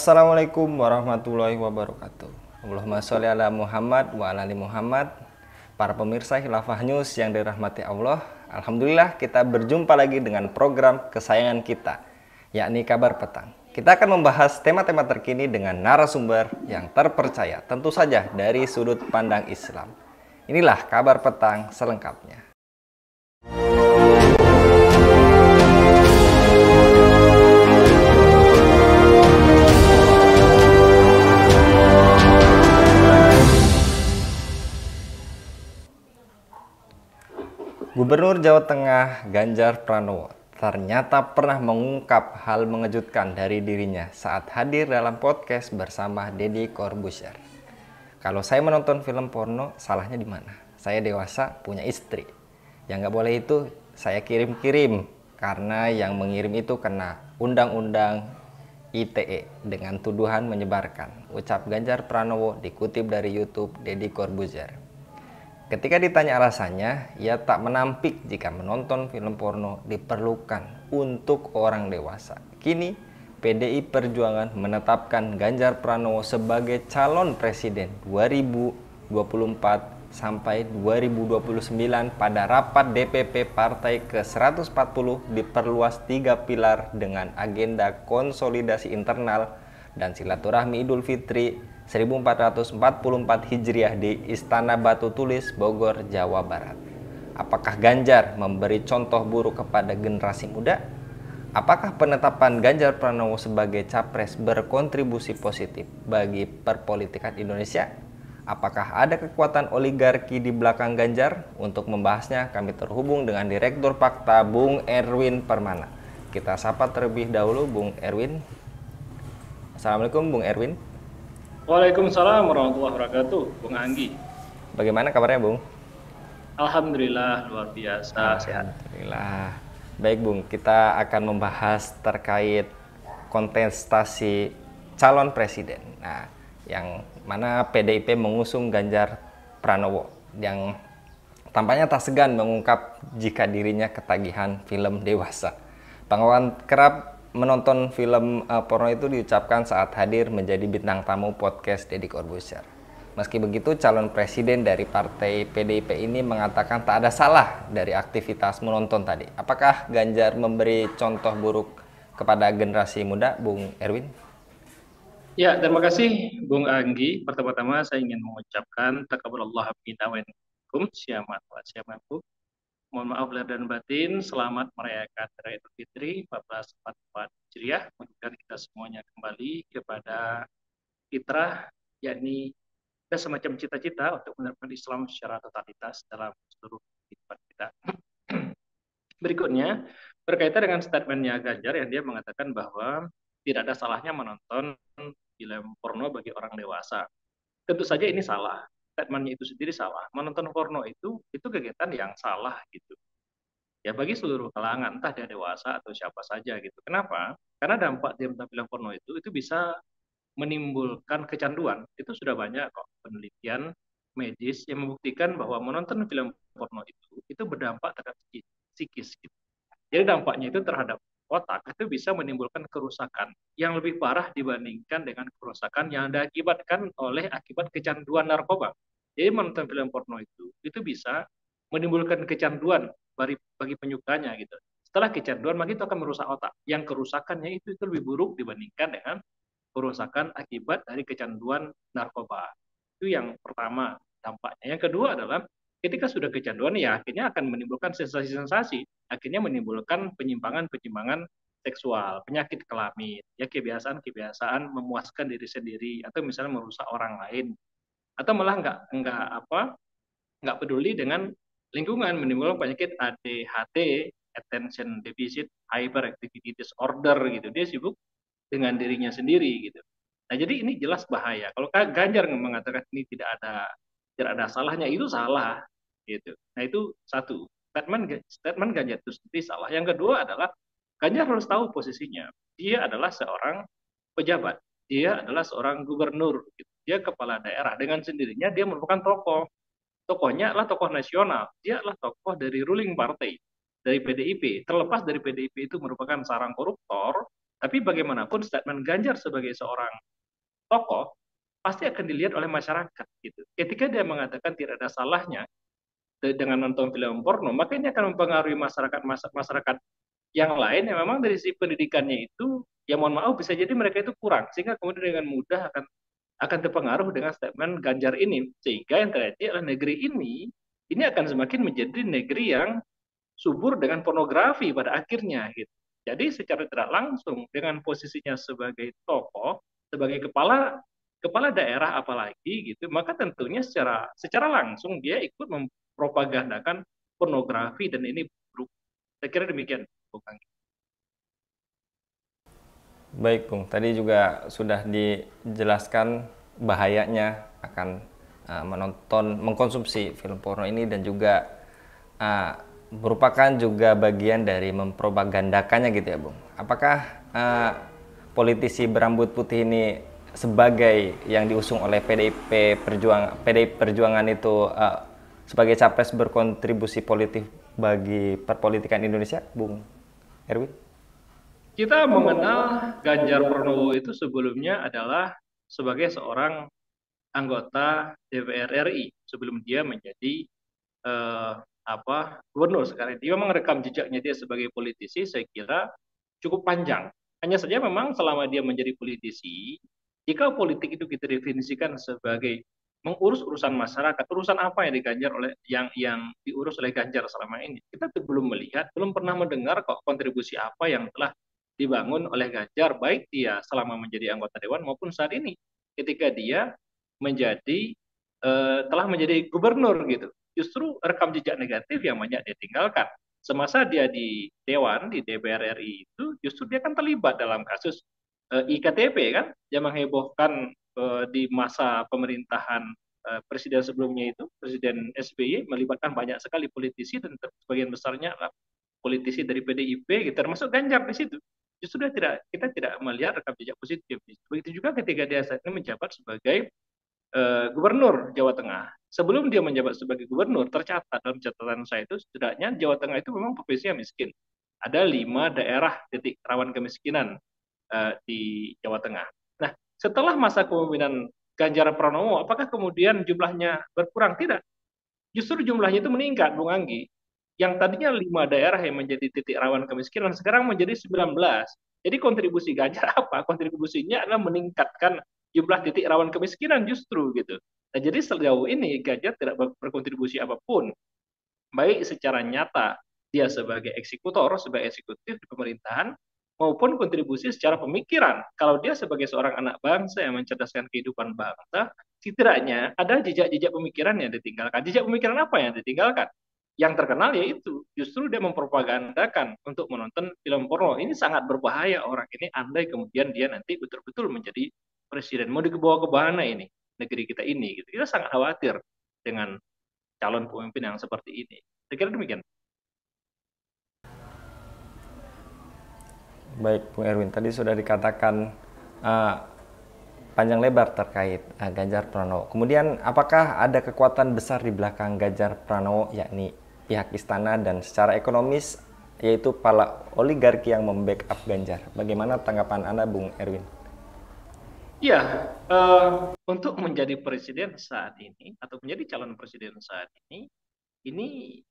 Assalamualaikum warahmatullahi wabarakatuh. Allahumma sholli ala Muhammad wa ala ali Muhammad. Para pemirsa Khilafah News yang dirahmati Allah, alhamdulillah kita berjumpa lagi dengan program kesayangan kita, yakni Kabar Petang. Kita akan membahas tema-tema terkini dengan narasumber yang terpercaya, tentu saja dari sudut pandang Islam. Inilah Kabar Petang selengkapnya. Gubernur Jawa Tengah Ganjar Pranowo ternyata pernah mengungkap hal mengejutkan dari dirinya saat hadir dalam podcast bersama Deddy Corbuzier. Kalau saya menonton film porno, salahnya di mana? Saya dewasa, punya istri. Yang nggak boleh itu saya kirim-kirim, karena yang mengirim itu kena Undang-Undang ITE dengan tuduhan menyebarkan. Ucap Ganjar Pranowo dikutip dari YouTube Deddy Corbuzier. Ketika ditanya alasannya, ia tak menampik jika menonton film porno diperlukan untuk orang dewasa. Kini, PDI Perjuangan menetapkan Ganjar Pranowo sebagai calon presiden 2024 sampai 2029 pada rapat DPP Partai ke-140 diperluas 3 pilar dengan agenda konsolidasi internal dan silaturahmi Idul Fitri 1444 Hijriah di Istana Batu Tulis, Bogor, Jawa Barat. Apakah Ganjar memberi contoh buruk kepada generasi muda? Apakah penetapan Ganjar Pranowo sebagai capres berkontribusi positif bagi perpolitikan Indonesia? Apakah ada kekuatan oligarki di belakang Ganjar? Untuk membahasnya, kami terhubung dengan Direktur Fakta Bung Erwin Permana. Kita sapa terlebih dahulu Bung Erwin. Assalamualaikum Bung Erwin. Waalaikumsalam warahmatullahi wabarakatuh, Bung Anggi. Bagaimana kabarnya, Bung? Alhamdulillah, luar biasa, sehat. Alhamdulillah. Baik, Bung. Kita akan membahas terkait kontestasi calon presiden. Nah, yang mana PDIP mengusung Ganjar Pranowo, yang tampaknya tak segan mengungkap jika dirinya ketagihan film dewasa. Pengawan kerap menonton film porno itu diucapkan saat hadir menjadi bintang tamu podcast Deddy Corbuzier. Meski begitu, calon presiden dari partai PDIP ini mengatakan tak ada salah dari aktivitas menonton tadi. Apakah Ganjar memberi contoh buruk kepada generasi muda, Bung Erwin? Ya, terima kasih Bung Anggi. Pertama-tama saya ingin mengucapkan takabbulallah minna wa minkum, syamat wa syamaku. Mohon maaf lahir dan batin, selamat merayakan Hari Idul Fitri 1444 Hijriah. Mudah-mudahan kita semuanya kembali kepada fitrah, yakni ada semacam cita-cita untuk menerapkan Islam secara totalitas dalam seluruh kehidupan kita. Berikutnya, berkaitan dengan statementnya Ganjar yang dia mengatakan bahwa tidak ada salahnya menonton film porno bagi orang dewasa. Tentu saja ini salah. Statementnya itu sendiri salah. Menonton porno itu kegiatan yang salah gitu. Ya bagi seluruh kalangan, entah dia dewasa atau siapa saja gitu. Kenapa? Karena dampak dia menonton film porno itu bisa menimbulkan kecanduan. Itu sudah banyak kok penelitian medis yang membuktikan bahwa menonton film porno itu berdampak terhadap psikis gitu. Jadi dampaknya itu terhadap otak itu bisa menimbulkan kerusakan yang lebih parah dibandingkan dengan kerusakan yang diakibatkan oleh akibat kecanduan narkoba. Jadi menonton film porno itu bisa menimbulkan kecanduan bagi penyukanya gitu. Setelah kecanduan maka itu akan merusak otak. Yang kerusakannya itu lebih buruk dibandingkan dengan kerusakan akibat dari kecanduan narkoba. Itu yang pertama dampaknya. Yang kedua adalah ketika sudah kecanduan ya akhirnya akan menimbulkan sensasi-sensasi, akhirnya menimbulkan penyimpangan-penyimpangan seksual, penyakit kelamin, ya kebiasaan-kebiasaan memuaskan diri sendiri atau misalnya merusak orang lain atau malah nggak peduli dengan lingkungan, menimbulkan penyakit ADHD, attention deficit hyperactivity disorder gitu. Dia sibuk dengan dirinya sendiri gitu. Nah, jadi ini jelas bahaya. Kalau Ganjar mengatakan ini tidak ada salahnya, itu salah gitu. Nah, itu satu. Statement Ganjar itu sendiri salah. Yang kedua adalah Ganjar harus tahu posisinya. Dia adalah seorang pejabat. Dia adalah seorang gubernur gitu. Dia kepala daerah, dengan sendirinya dia merupakan tokoh. Tokohnya adalah tokoh nasional. Dia adalah tokoh dari ruling party, dari PDIP. Terlepas dari PDIP itu merupakan sarang koruptor Tapi bagaimanapun statement Ganjar sebagai seorang tokoh pasti akan dilihat oleh masyarakat gitu. Ketika dia mengatakan tidak ada salahnya dengan nonton film porno, maka ini akan mempengaruhi masyarakat yang lain yang memang dari sisi pendidikannya itu, ya mohon maaf bisa jadi mereka itu kurang, sehingga kemudian dengan mudah akan terpengaruh dengan statement Ganjar ini, sehingga yang terjadi adalah negeri ini akan semakin menjadi negeri yang subur dengan pornografi pada akhirnya gitu. Jadi secara tidak langsung dengan posisinya sebagai tokoh, sebagai kepala kepala daerah apalagi gitu, maka tentunya secara langsung dia ikut mempropagandakan pornografi dan ini buruk. Saya kira demikian, Bung. Baik, Bung. Tadi juga sudah dijelaskan bahayanya akan mengkonsumsi film porno ini dan juga uh, merupakan juga bagian dari mempropagandakannya gitu ya, Bung. Apakah politisi berambut putih ini sebagai yang diusung oleh PDIP Perjuangan itu sebagai capres berkontribusi politik bagi perpolitikan Indonesia, Bung Erwin? Kita mengenal Ganjar Pranowo itu sebelumnya adalah sebagai seorang anggota DPR RI sebelum dia menjadi eh, gubernur sekarang. Dia memang rekam jejaknya dia sebagai politisi saya kira cukup panjang. Hanya saja memang selama dia menjadi politisi, jika politik itu kita definisikan sebagai mengurus urusan masyarakat, urusan apa yang diganjar oleh yang diurus oleh Ganjar selama ini, kita belum melihat, belum pernah mendengar kok kontribusi apa yang telah dibangun oleh Ganjar, baik dia selama menjadi anggota dewan maupun saat ini ketika dia menjadi telah menjadi gubernur gitu. Justru rekam jejak negatif yang banyak dia tinggalkan. Semasa dia di Dewan, di DPR RI itu, justru dia kan terlibat dalam kasus IKTP kan, yang menghebohkan di masa pemerintahan presiden sebelumnya itu, Presiden SBY melibatkan banyak sekali politisi dan sebagian besarnya adalah politisi dari PDIP, gitu, termasuk Ganjar di situ. Justru kita tidak melihat rekam jejak positif. Begitu juga ketika dia saat ini menjabat sebagai gubernur Jawa Tengah. Sebelum dia menjabat sebagai gubernur, tercatat dalam catatan saya itu setidaknya Jawa Tengah itu memang provinsinya miskin. Ada 5 daerah titik rawan kemiskinan di Jawa Tengah. Nah, setelah masa kepemimpinan Ganjar Pranowo, apakah kemudian jumlahnya berkurang? Tidak. Justru jumlahnya itu meningkat, Bung Anggi. Yang tadinya 5 daerah yang menjadi titik rawan kemiskinan, sekarang menjadi 19. Jadi kontribusi Ganjar apa? Kontribusinya adalah meningkatkan jumlah titik rawan kemiskinan justru gitu. Nah, jadi sejauh ini Ganjar tidak berkontribusi apapun, baik secara nyata dia sebagai eksekutor, sebagai eksekutif di pemerintahan, maupun kontribusi secara pemikiran. Kalau dia sebagai seorang anak bangsa yang mencerdaskan kehidupan bangsa, setidaknya ada jejak-jejak pemikiran yang ditinggalkan. Jejak pemikiran apa yang ditinggalkan? Yang terkenal yaitu justru dia mempropagandakan untuk menonton film porno. Ini sangat berbahaya orang ini, andai kemudian dia nanti betul-betul menjadi presiden. Mau dibawa ke mana ini negeri kita ini? Gitu. Kita sangat khawatir dengan calon pemimpin yang seperti ini. Saya kira demikian. Baik, Bung Erwin, tadi sudah dikatakan uh, panjang lebar terkait Ganjar Pranowo. Kemudian, apakah ada kekuatan besar di belakang Ganjar Pranowo, yakni pihak istana dan secara ekonomis, yaitu para oligarki yang membackup Ganjar? Bagaimana tanggapan Anda, Bung Erwin? Ya, untuk menjadi presiden saat ini atau menjadi calon presiden saat ini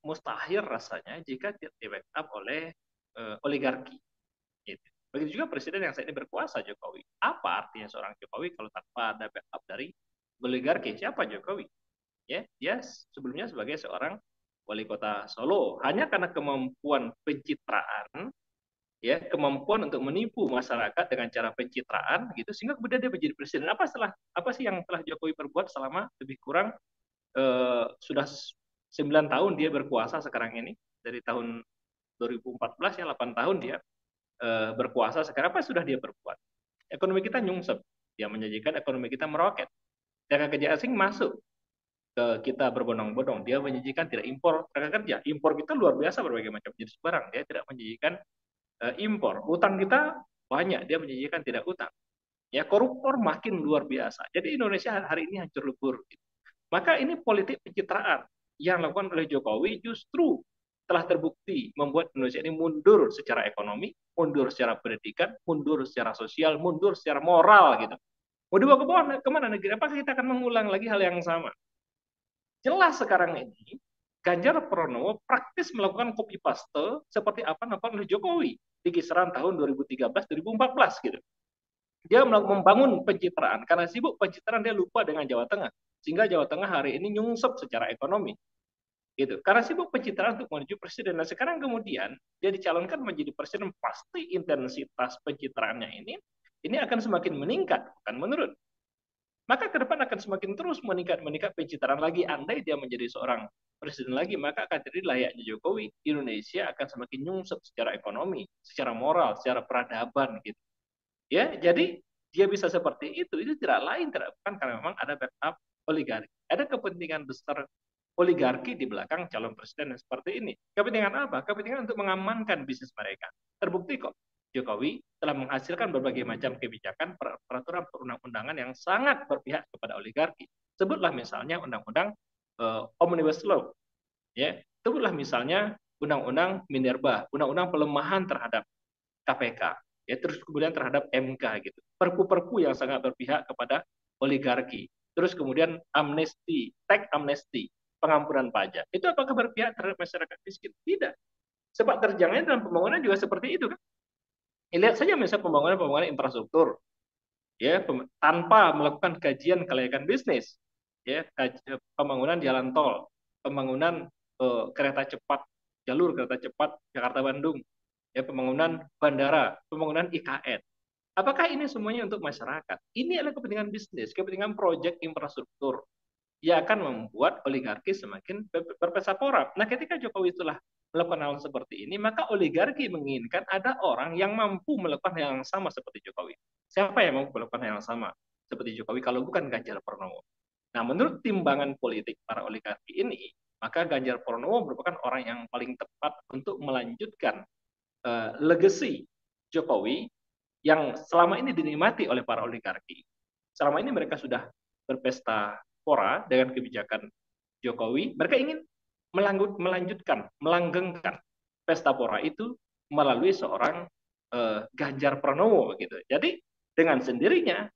mustahil rasanya jika tidak di backup oleh oligarki. Gitu. Begitu juga presiden yang saat ini berkuasa, Jokowi. Apa artinya seorang Jokowi kalau tanpa ada backup dari oligarki? Siapa Jokowi? Ya, dia sebelumnya sebagai seorang wali kota Solo. Hanya karena kemampuan pencitraan, ya kemampuan untuk menipu masyarakat dengan cara pencitraan, gitu, sehingga kemudian dia menjadi presiden. Apa sih yang telah Jokowi perbuat selama lebih kurang sudah 9 tahun dia berkuasa sekarang ini, dari tahun 2014 ya 8 tahun dia berkuasa. Sekarang apa sudah dia perbuat? Ekonomi kita nyungsep, dia menjanjikan ekonomi kita meroket, tenaga kerja asing masuk ke kita berbondong-bondong, dia menjanjikan tidak impor tenaga kerja, impor kita luar biasa berbagai macam jenis barang, dia tidak menjanjikan impor, utang kita banyak, dia menjanjikan tidak utang, ya koruptor makin luar biasa. Jadi Indonesia hari ini hancur lebur. Maka ini politik pencitraan yang dilakukan oleh Jokowi justru telah terbukti membuat Indonesia ini mundur secara ekonomi, mundur secara pendidikan, mundur secara sosial, mundur secara moral gitu. Mau dibawa ke bawah kemana negeri? Apakah kita akan mengulang lagi hal yang sama? Jelas sekarang ini Ganjar Pranowo praktis melakukan copy paste seperti apa dilakukan oleh Jokowi di kisaran tahun 2013-2014 gitu. Dia membangun pencitraan, karena sibuk pencitraan dia lupa dengan Jawa Tengah, sehingga Jawa Tengah hari ini nyungsep secara ekonomi gitu. Karena sibuk pencitraan untuk menuju presiden. Nah sekarang kemudian dia dicalonkan menjadi presiden, pasti intensitas pencitraannya ini akan semakin meningkat, bukan menurun. Maka ke depan akan semakin terus meningkat pencitraan lagi. Andai dia menjadi seorang presiden lagi, maka akan jadi layaknya Jokowi. Indonesia akan semakin nyungsep secara ekonomi, secara moral, secara peradaban gitu. Ya, jadi dia bisa seperti itu tidak lain tidak bukan karena memang ada backup oligarki. Ada kepentingan besar oligarki di belakang calon presiden yang seperti ini. Kepentingan apa? Kepentingan untuk mengamankan bisnis mereka. Terbukti kok Jokowi telah menghasilkan berbagai macam kebijakan peraturan perundang-undangan yang sangat berpihak kepada oligarki. Sebutlah misalnya undang-undang Omnibus Law, ya. Sebutlah misalnya undang-undang Minerba, undang-undang pelemahan terhadap KPK, ya, terus kemudian terhadap MK gitu. Perpu-perpu yang sangat berpihak kepada oligarki. Terus kemudian amnesti, tax amnesti, pengampunan pajak. Itu apakah berpihak terhadap masyarakat miskin? Tidak. Sebab terjangnya dalam pembangunan juga seperti itu kan. Lihat saja misalnya pembangunan infrastruktur, ya, tanpa melakukan kajian kelayakan bisnis, ya, pembangunan jalan tol, pembangunan kereta cepat, jalur kereta cepat Jakarta Bandung, ya, pembangunan bandara, pembangunan IKN. Apakah ini semuanya untuk masyarakat? Ini adalah kepentingan bisnis, kepentingan proyek infrastruktur yang akan membuat oligarki semakin berpesapora. Nah, ketika Jokowi telah melakukan hal seperti ini, maka oligarki menginginkan ada orang yang mampu melakukan hal yang sama seperti Jokowi. Siapa yang mampu melakukan hal yang sama seperti Jokowi kalau bukan Ganjar Pranowo? Nah, menurut timbangan politik para oligarki ini, maka Ganjar Pranowo merupakan orang yang paling tepat untuk melanjutkan legacy Jokowi yang selama ini dinikmati oleh para oligarki. Selama ini mereka sudah berpesta pora dengan kebijakan Jokowi. Mereka ingin melanjutkan, melanggengkan pesta pora itu melalui seorang Ganjar Pranowo gitu. Jadi dengan sendirinya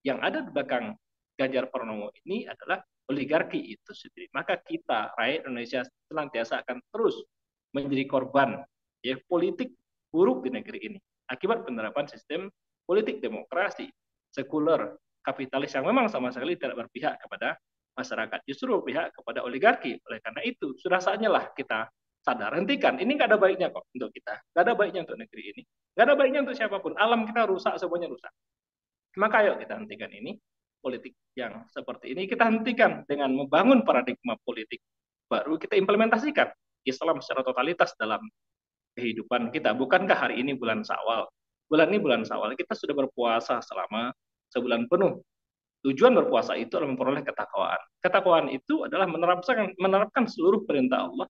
yang ada di belakang Ganjar Pranowo ini adalah oligarki itu sendiri. Maka kita rakyat Indonesia senantiasa akan terus menjadi korban ya politik buruk di negeri ini akibat penerapan sistem politik demokrasi sekuler kapitalis yang memang sama sekali tidak berpihak kepada masyarakat, justru berpihak kepada oligarki. Oleh karena itu sudah saatnya lah kita sadar, hentikan. Ini nggak ada baiknya kok untuk kita, nggak ada baiknya untuk negeri ini, nggak ada baiknya untuk siapapun. Alam kita rusak, semuanya rusak. Maka ayo kita hentikan ini, politik yang seperti ini kita hentikan dengan membangun paradigma politik baru, kita implementasikan Islam secara totalitas dalam kehidupan kita. Bukankah hari ini bulan Syawal? Bulan ini bulan Syawal, kita sudah berpuasa selama sebulan penuh. Tujuan berpuasa itu adalah memperoleh ketakwaan. Ketakwaan itu adalah menerapkan seluruh perintah Allah,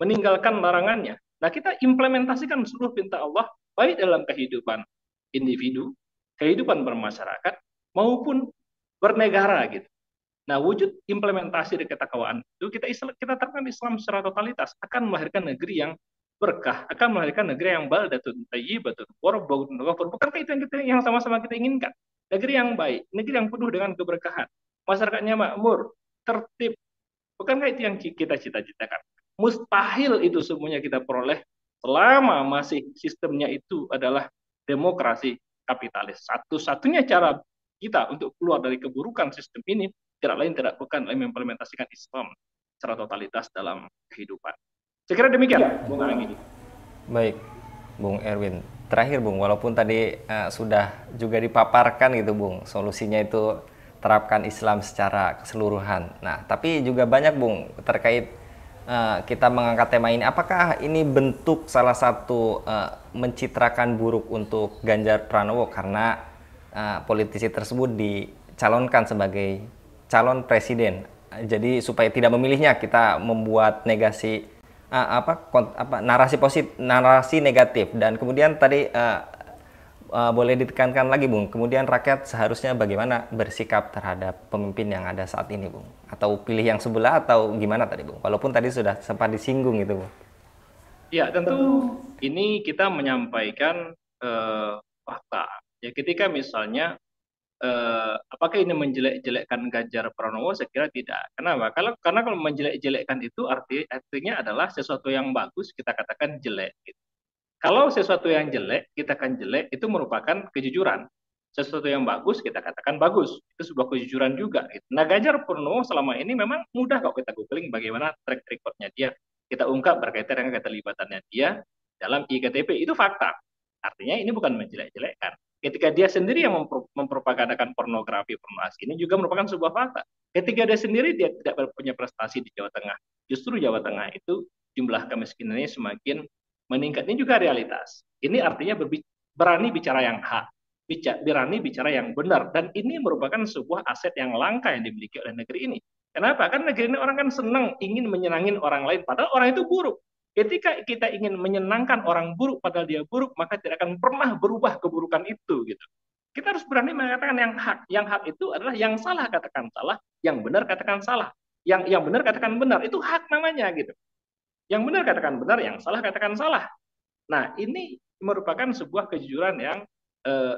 meninggalkan larangannya. Nah, kita implementasikan seluruh perintah Allah, baik dalam kehidupan individu, kehidupan bermasyarakat, maupun bernegara gitu. Nah, wujud implementasi dari ketakwaan itu kita terapkan Islam secara totalitas akan melahirkan negeri yang berkah, akan melahirkan negeri yang baldatun thayyibatun warabun ghafur. Bukankah itu yang sama-sama kita inginkan? Negeri yang baik, negeri yang penuh dengan keberkahan, masyarakatnya makmur, tertib. Bukankah itu yang kita cita-citakan? Mustahil itu semuanya kita peroleh selama masih sistemnya itu adalah demokrasi kapitalis. Satu-satunya cara kita untuk keluar dari keburukan sistem ini tidak lain tidak bukan mengimplementasikan Islam secara totalitas dalam kehidupan. Saya kira demikian, Bung Anggi. Baik, Bung Erwin. Terakhir, Bung, walaupun tadi sudah juga dipaparkan gitu, Bung, solusinya itu terapkan Islam secara keseluruhan. Nah, tapi juga banyak, Bung, terkait kita mengangkat tema ini. Apakah ini bentuk salah satu mencitrakan buruk untuk Ganjar Pranowo karena politisi tersebut dicalonkan sebagai calon presiden? Jadi supaya tidak memilihnya, kita membuat narasi positif, narasi negatif, dan kemudian tadi boleh ditekankan lagi, Bung, kemudian rakyat seharusnya bagaimana bersikap terhadap pemimpin yang ada saat ini, Bung, atau pilih yang sebelah atau gimana tadi, Bung, walaupun tadi sudah sempat disinggung itu, Bung. Ya, tentu ini kita menyampaikan fakta. Ya, ketika misalnya apakah ini menjelek-jelekkan Ganjar Pranowo? Saya kira tidak. Kenapa? Karena kalau menjelek-jelekkan itu artinya adalah sesuatu yang bagus kita katakan jelek. Gitu. Kalau sesuatu yang jelek kita katakan jelek itu merupakan kejujuran. Sesuatu yang bagus kita katakan bagus. Itu sebuah kejujuran juga. Gitu. Nah, Ganjar Pranowo selama ini memang mudah kalau kita googling bagaimana track recordnya dia. Kita ungkap berkaitan dengan keterlibatannya dia dalam IKTP. Itu fakta. Artinya ini bukan menjelek-jelekkan. Ketika dia sendiri yang mempropagandakan pornografi, pornografi ini juga merupakan sebuah fakta. Ketika dia sendiri dia tidak punya prestasi di Jawa Tengah. Justru Jawa Tengah itu jumlah kemiskinannya semakin meningkat. Ini juga realitas. Ini artinya berani bicara yang hak, berani bicara yang benar. Dan ini merupakan sebuah aset yang langka yang dimiliki oleh negeri ini. Kenapa? Karena negeri ini orang kan senang ingin menyenangin orang lain, padahal orang itu buruk. Ketika kita ingin menyenangkan orang buruk padahal dia buruk, maka tidak akan pernah berubah keburukan itu gitu. Kita harus berani mengatakan yang hak. Yang hak itu adalah yang salah katakan salah, yang benar katakan salah. Yang benar katakan benar, itu hak namanya gitu. Yang benar katakan benar, yang salah katakan salah. Nah, ini merupakan sebuah kejujuran yang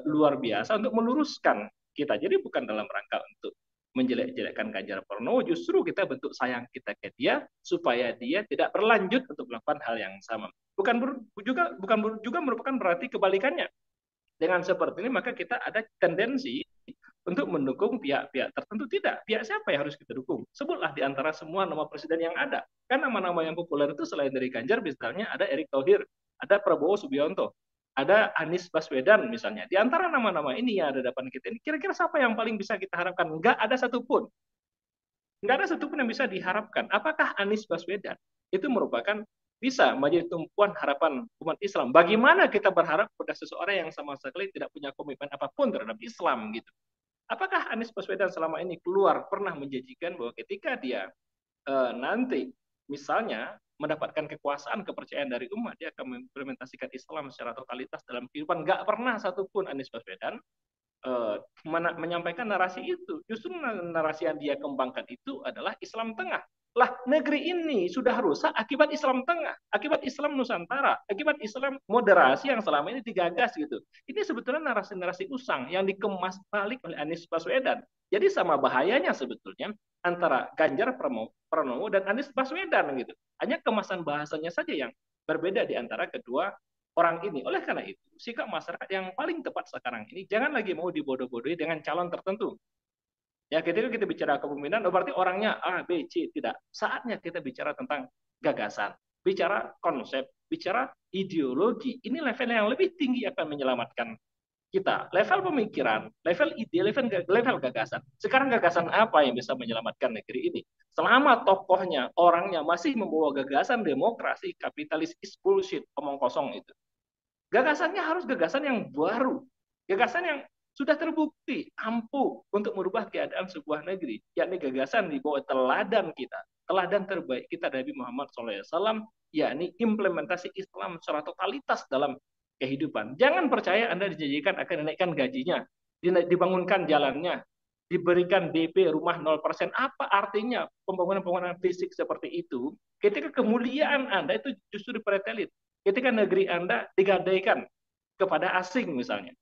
luar biasa untuk meluruskan kita. Jadi bukan dalam rangka untuk menjelek-jelekkan Ganjar Pranowo, justru kita bentuk sayang kita ke dia supaya dia tidak berlanjut untuk melakukan hal yang sama. Bukan juga merupakan berarti kebalikannya. Dengan seperti ini maka kita ada tendensi untuk mendukung pihak-pihak tertentu. Tidak. Pihak siapa yang harus kita dukung? Sebutlah di antara semua nama presiden yang ada. Kan nama-nama yang populer itu selain dari Ganjar misalnya ada Erick Thohir, ada Prabowo Subianto, ada Anies Baswedan misalnya. Di antara nama-nama ini yang ada di depan kita ini, kira-kira siapa yang paling bisa kita harapkan? Enggak ada satupun. Enggak ada satupun yang bisa diharapkan. Apakah Anies Baswedan itu merupakan bisa menjadi tumpuan harapan umat Islam? Bagaimana kita berharap pada seseorang yang sama sekali tidak punya komitmen apapun terhadap Islam gitu? Apakah Anies Baswedan selama ini keluar pernah menjanjikan bahwa ketika dia nanti misalnya mendapatkan kekuasaan, kepercayaan dari umat, dia akan mengimplementasikan Islam secara totalitas dalam kehidupan? Nggak pernah satupun Anies Baswedan menyampaikan narasi itu. Justru narasi yang dia kembangkan itu adalah Islam Tengah. Lah, negeri ini sudah rusak akibat Islam Tengah, akibat Islam Nusantara, akibat Islam moderasi yang selama ini digagas gitu. Ini sebetulnya narasi-narasi usang yang dikemas balik oleh Anies Baswedan. Jadi sama bahayanya sebetulnya antara Ganjar Pranowo dan Anies Baswedan gitu. Hanya kemasan bahasanya saja yang berbeda di antara kedua orang ini. Oleh karena itu, sikap masyarakat yang paling tepat sekarang ini jangan lagi mau dibodoh-bodohi dengan calon tertentu. Ya, ketika kita bicara kepemimpinan, berarti orangnya A, B, C, tidak. Saatnya kita bicara tentang gagasan, bicara konsep, bicara ideologi. Ini level yang lebih tinggi akan menyelamatkan kita. Level pemikiran, level ide, level gagasan. Sekarang gagasan apa yang bisa menyelamatkan negeri ini? Selama tokohnya, orangnya masih membawa gagasan demokrasi, kapitalis is bullshit, omong kosong itu. Gagasannya harus gagasan yang baru, gagasan yang sudah terbukti ampuh untuk merubah keadaan sebuah negeri, yakni gagasan di bawah teladan kita, teladan terbaik kita Nabi Muhammad SAW, yakni implementasi Islam secara totalitas dalam kehidupan. Jangan percaya Anda dijanjikan akan dinaikkan gajinya, dibangunkan jalannya, diberikan DP rumah 0%. Apa artinya pembangunan fisik seperti itu ketika kemuliaan Anda itu justru dipretelin? Ketika negeri Anda digadaikan kepada asing misalnya.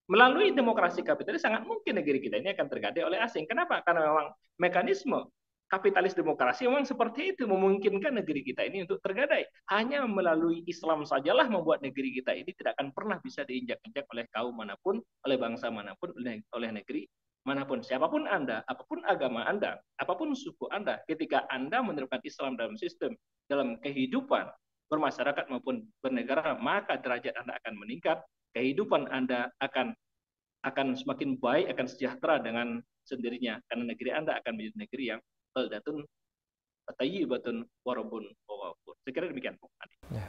Melalui demokrasi kapitalis sangat mungkin negeri kita ini akan tergadai oleh asing. Kenapa? Karena memang mekanisme kapitalis demokrasi memang seperti itu, memungkinkan negeri kita ini untuk tergadai. Hanya melalui Islam sajalah membuat negeri kita ini tidak akan pernah bisa diinjak-injak oleh kaum manapun, oleh bangsa manapun, oleh negeri manapun. Siapapun Anda, apapun agama Anda, apapun suku Anda, ketika Anda menerapkan Islam dalam sistem, dalam kehidupan bermasyarakat maupun bernegara, maka derajat Anda akan meningkat, kehidupan Anda akan semakin baik, akan sejahtera dengan sendirinya, karena negeri Anda akan menjadi negeri yang baldatun tayyibatun warabun wawafur. Saya kira demikian, Bung Adi. Ya.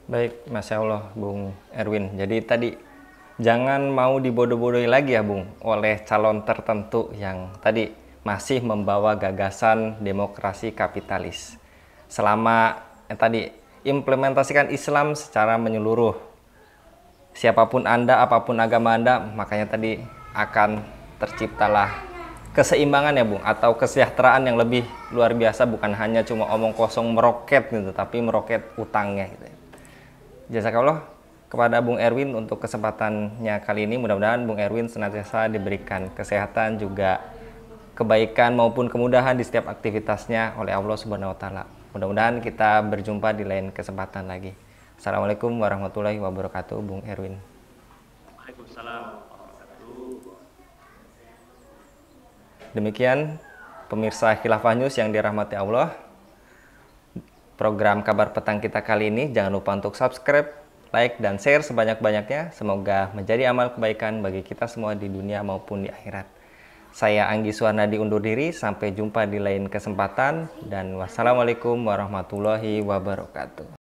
Baik, Masya Allah, Bung Erwin. Jadi tadi jangan mau dibodoh-bodohi lagi ya, Bung, oleh calon tertentu yang tadi masih membawa gagasan demokrasi kapitalis. Selama tadi implementasikan Islam secara menyeluruh, siapapun Anda, apapun agama Anda, makanya tadi akan terciptalah keseimbangan ya Bung, atau kesejahteraan yang lebih luar biasa, bukan hanya cuma omong kosong meroket gitu, tapi meroket utangnya gitu. Jazakallah kepada Bung Erwin untuk kesempatannya kali ini. Mudah-mudahan Bung Erwin senantiasa diberikan kesehatan, juga kebaikan maupun kemudahan di setiap aktivitasnya oleh Allah Subhanahu wa taala. Mudah-mudahan kita berjumpa di lain kesempatan lagi. Assalamualaikum warahmatullahi wabarakatuh, Bung Erwin. Waalaikumsalam. Demikian pemirsa Khilafah News yang dirahmati Allah, program kabar petang kita kali ini. Jangan lupa untuk subscribe, like, dan share sebanyak-banyaknya. Semoga menjadi amal kebaikan bagi kita semua di dunia maupun di akhirat. Saya Anggi Suwarnadi undur diri, sampai jumpa di lain kesempatan, dan wassalamualaikum warahmatullahi wabarakatuh.